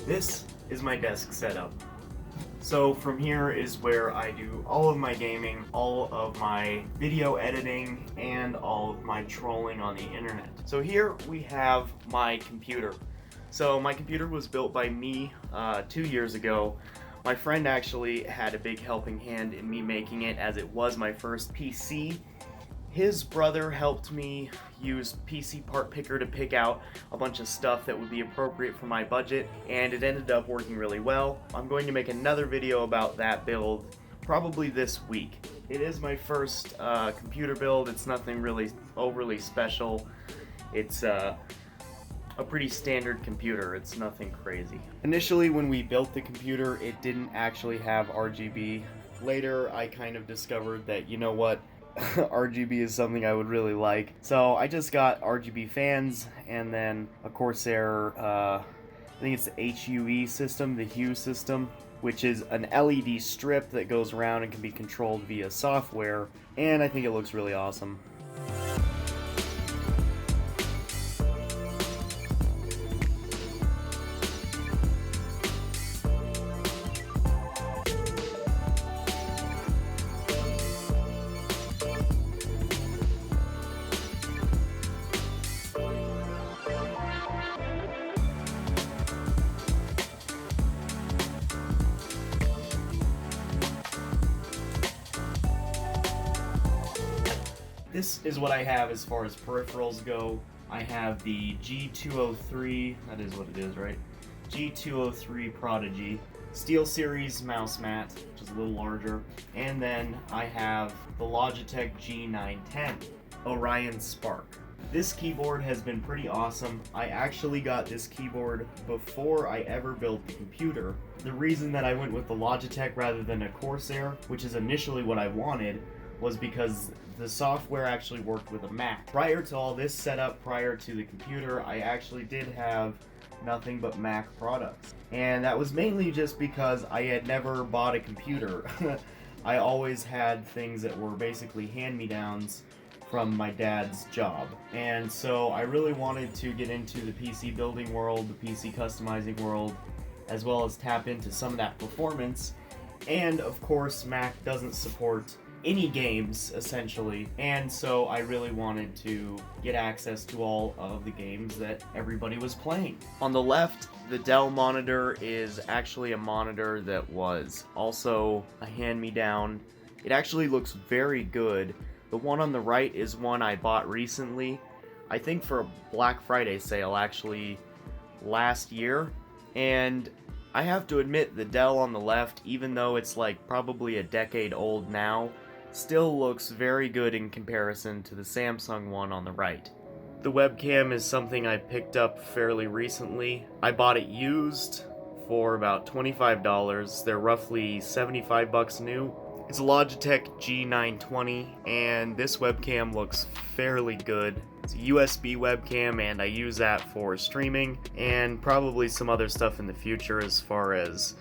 This is my desk setup. So from here is where I do all of my gaming, all of my video editing, and all of my trolling on the internet. So here we have my computer. So my computer was built by me 2 years ago. My friend actually had a big helping hand in me making it, as it was my first PC. His brother helped me use PC Part Picker to pick out a bunch of stuff that would be appropriate for my budget, and it ended up working really well. I'm going to make another video about that build probably this week. It is my first computer build. It's nothing really overly special. It's a pretty standard computer. It's nothing crazy. Initially, when we built the computer, it didn't actually have RGB. Later, I kind of discovered that, you know what, RGB is something I would really like. So I just got RGB fans, and then a Corsair, I think it's the HUE system, the Hue system, which is an LED strip that goes around and can be controlled via software, and I think it looks really awesome. This is what I have as far as peripherals go. I have the G203, that is what it is, right? G203 Prodigy, SteelSeries mouse mat, which is a little larger, and then I have the Logitech G910 Orion Spark. This keyboard has been pretty awesome. I actually got this keyboard before I ever built the computer. The reason that I went with the Logitech rather than a Corsair, which is initially what I wanted, was because the software actually worked with a Mac. Prior to all this setup, prior to the computer, I actually did have nothing but Mac products. And that was mainly just because I had never bought a computer. I always had things that were basically hand-me-downs from my dad's job. And so I really wanted to get into the PC building world, the PC customizing world, as well as tap into some of that performance. And of course, Mac doesn't support any games, essentially, and so I really wanted to get access to all of the games that everybody was playing. On the left, the Dell Monitor is actually a monitor that was also a hand-me-down. It actually looks very good. The one on the right is one I bought recently, I think for a Black Friday sale actually last year, and I have to admit the Dell on the left, even though it's like probably a decade old now, still looks very good in comparison to the Samsung one on the right. The webcam is something I picked up fairly recently. I bought it used for about $25. They're roughly 75 bucks new. It's a Logitech G920, and this webcam looks fairly good. It's a USB webcam, and I use that for streaming and probably some other stuff in the future as far as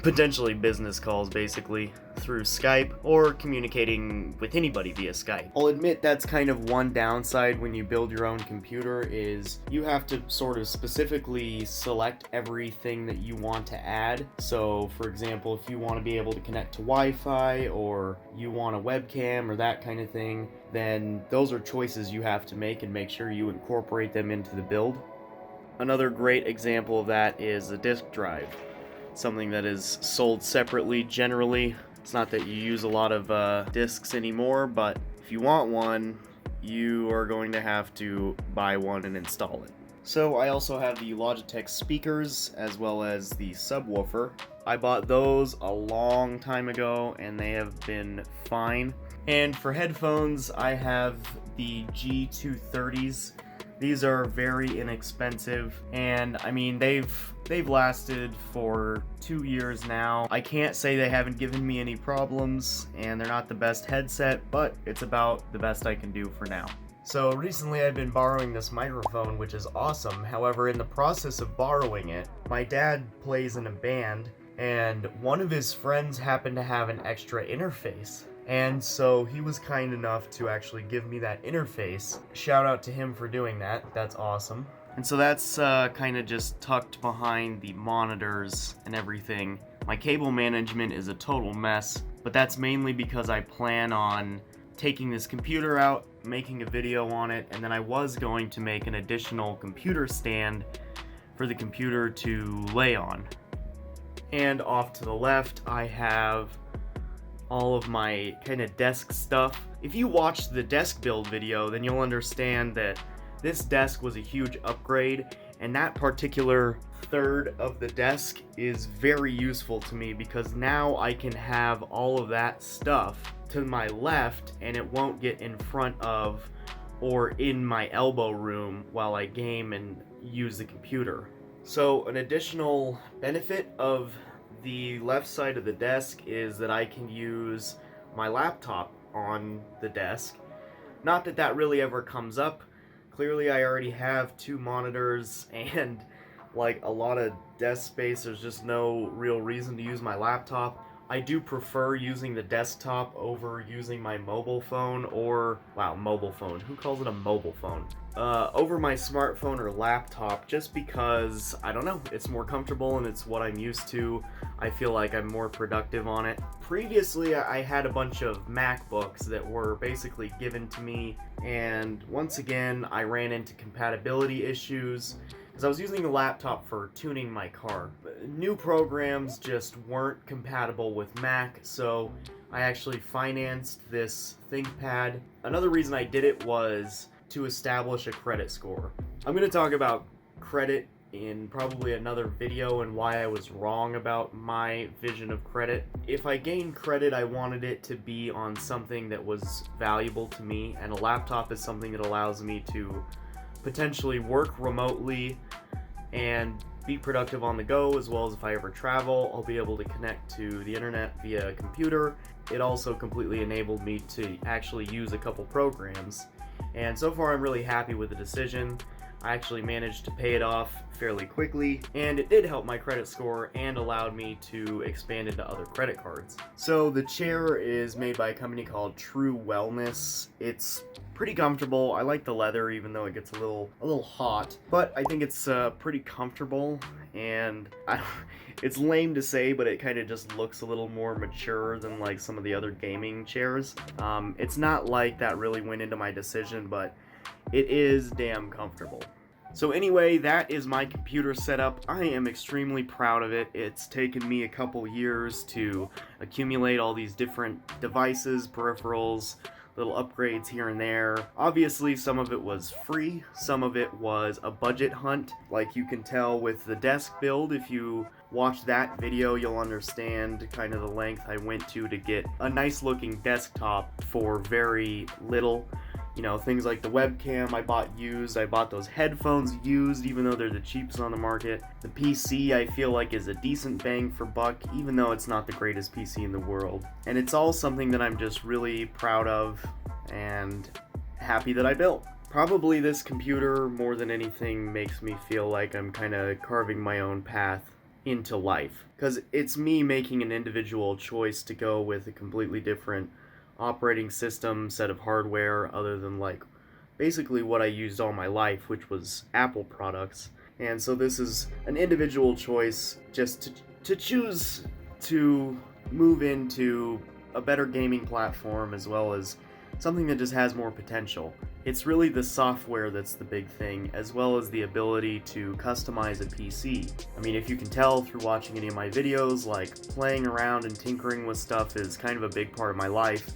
potentially business calls, basically through Skype or communicating with anybody via Skype. I'll admit that's kind of one downside when you build your own computer, is you have to sort of specifically select everything that you want to add. So for example, if you want to be able to connect to Wi-Fi, or you want a webcam or that kind of thing, then those are choices you have to make and make sure you incorporate them into the build. Another great example of that is a disk drive. Something that is sold separately generally. It's not that you use a lot of discs anymore, but if you want one, you are going to have to buy one and install it. So I also have the Logitech speakers as well as the subwoofer. I bought those a long time ago and they have been fine. And for headphones, I have the G230s. These are very inexpensive, and I mean they've lasted for 2 years now. I can't say they haven't given me any problems, and they're not the best headset, but it's about the best I can do for now. So recently I've been borrowing this microphone, which is awesome. However, in the process of borrowing it, my dad plays in a band, and one of his friends happened to have an extra interface. And so he was kind enough to actually give me that interface. Shout out to him for doing that. That's awesome. And so that's kind of just tucked behind the monitors and everything. My cable management is a total mess, but that's mainly because I plan on taking this computer out, making a video on it, and then I was going to make an additional computer stand for the computer to lay on. And off to the left, I have all of my kind of desk stuff. If you watched the desk build video, then you'll understand that this desk was a huge upgrade, and that particular third of the desk is very useful to me because now I can have all of that stuff to my left and it won't get in front of or in my elbow room while I game and use the computer. So an additional benefit of the left side of the desk is that I can use my laptop on the desk. Not that that really ever comes up. Clearly I already have 2 monitors and like a lot of desk space. There's just no real reason to use my laptop. I do prefer using the desktop over using my mobile phone or, wow, mobile phone. Who calls it a mobile phone? Over my smartphone or laptop, just because, I don't know, it's more comfortable and it's what I'm used to. I feel like I'm more productive on it. Previously, I had a bunch of MacBooks that were basically given to me, and once again, I ran into compatibility issues because I was using the laptop for tuning my car. New programs just weren't compatible with Mac, so I actually financed this ThinkPad. Another reason I did it was to establish a credit score. I'm going to talk about credit in probably another video and why I was wrong about my vision of credit. If I gained credit, I wanted it to be on something that was valuable to me, and a laptop is something that allows me to potentially work remotely and be productive on the go, as well as if I ever travel, I'll be able to connect to the internet via a computer. It also completely enabled me to actually use a couple programs, and so far I'm really happy with the decision. I actually managed to pay it off fairly quickly, and it did help my credit score and allowed me to expand into other credit cards. So the chair is made by a company called True Wellness. It's pretty comfortable. I like the leather, even though it gets a little hot, but I think it's pretty comfortable, and it's lame to say, but it kind of just looks a little more mature than like some of the other gaming chairs. It's not like that really went into my decision, but it is damn comfortable. So anyway, that is my computer setup. I am extremely proud of it. It's taken me a couple years to accumulate all these different devices, peripherals, little upgrades here and there. Obviously, some of it was free, some of it was a budget hunt. Like you can tell with the desk build, if you watch that video, you'll understand kind of the length I went to get a nice looking desktop for very little. You know, things like the webcam I bought used, I bought those headphones used even though they're the cheapest on the market. The PC I feel like is a decent bang for buck even though it's not the greatest PC in the world. And it's all something that I'm just really proud of and happy that I built. Probably this computer more than anything makes me feel like I'm kind of carving my own path into life. Because it's me making an individual choice to go with a completely different operating system, set of hardware, other than like basically what I used all my life, which was Apple products. And so this is an individual choice just to choose to move into a better gaming platform as well as something that just has more potential. It's really the software that's the big thing, as well as the ability to customize a PC. I mean, if you can tell through watching any of my videos, like playing around and tinkering with stuff is kind of a big part of my life,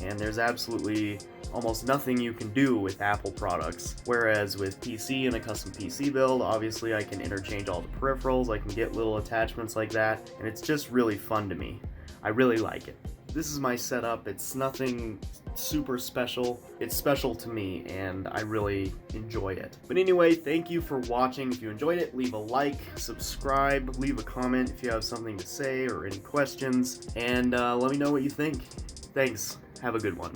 and there's absolutely almost nothing you can do with Apple products. Whereas with PC and a custom PC build, obviously I can interchange all the peripherals, I can get little attachments like that, and it's just really fun to me. I really like it. This is my setup. It's nothing super special. It's special to me, and I really enjoy it. But anyway, thank you for watching. If you enjoyed it, leave a like, subscribe, leave a comment if you have something to say or any questions, and let me know what you think. Thanks. Have a good one.